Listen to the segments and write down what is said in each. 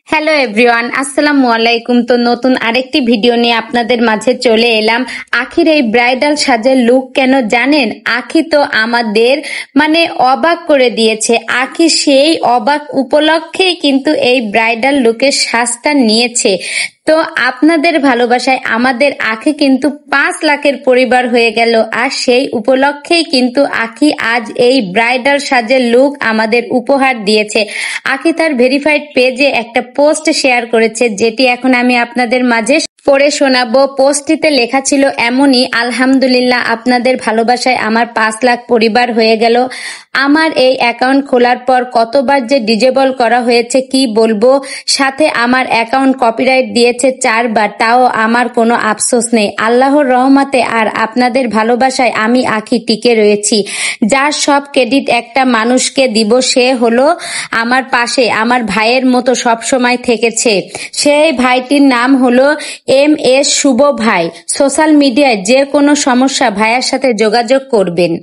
Hello everyone, আসসালামু আলাইকুম। তো নতুন আরেকটি ভিডিও নিয়ে আপনাদের মাঝে চলে এলাম। আখির এই ব্রাইডাল সাজের লুক কেন জানেন? আখি তো আমাদের অবাক করে দিয়েছে। আখি সেই অবাক উপলক্ষেই কিন্তু এই ব্রাইডাল লুকের সাজটা নিয়েছে। তো আপনাদের ভালোবাসায় আমাদের আখি কিন্তু 5 লাখের পরিবার হয়ে গেল, আর সেই উপলক্ষেই কিন্তু আখি আজ এই ব্রাইডাল সাজের লুক আমাদের উপহার দিয়েছে। আখি তার ভেরিফাইড পেজে একটা পোস্ট শেয়ার করেছে, যেটি এখন আমি আপনাদের মাঝে পড়ে শোনাবো। পোস্টটিতে লেখা ছিল এমনই: আলহামদুলিল্লাহ, আপনাদের ভালোবাসায় আমার 5 লাখ পরিবার হয়ে গেল। আমার এই অ্যাকাউন্ট খোলার পর কতবার যে ডিজেবল করা হয়েছে কি বলবো। সাথে আমার অ্যাকাউন্ট কপিরাইট দিয়েছে 4 বার, তাও আমার কোনো আফসোস নেই। আল্লাহর রহমতে আর আপনাদের ভালোবাসায় আমি আখি টিকে রয়েছি। যার সব ক্রেডিট একটা মানুষকে দিব, সে হলো আমার পাশে আমার ভাইয়ের মতো সবসময় থেকেছে। সেই ভাইটির নাম হলো MS শুভ ভাই। সোশ্যাল মিডিয়ায় যে কোনো সমস্যা ভাইয়ের সাথে যোগাযোগ করবেন।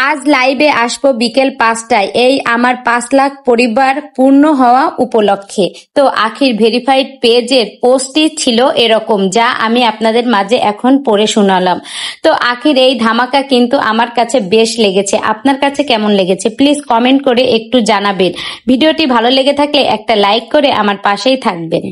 আজ লাইভে আসবো বিকেল 5টায়, এই আমার 5 লাখ পরিবার পূর্ণ হওয়া উপলক্ষে। তো আখির ভেরিফাইড পেজের পোস্টটি ছিল এরকম, যা আমি আপনাদের মাঝে এখন পড়ে শোনালাম। তো আখির এই ধামাকা কিন্তু আমার কাছে বেশ লেগেছে। আপনার কাছে কেমন লেগেছে প্লিজ কমেন্ট করে একটু জানাবেন। ভিডিওটি ভালো লেগে থাকলে একটা লাইক করে আমার পাশেই থাকবেন।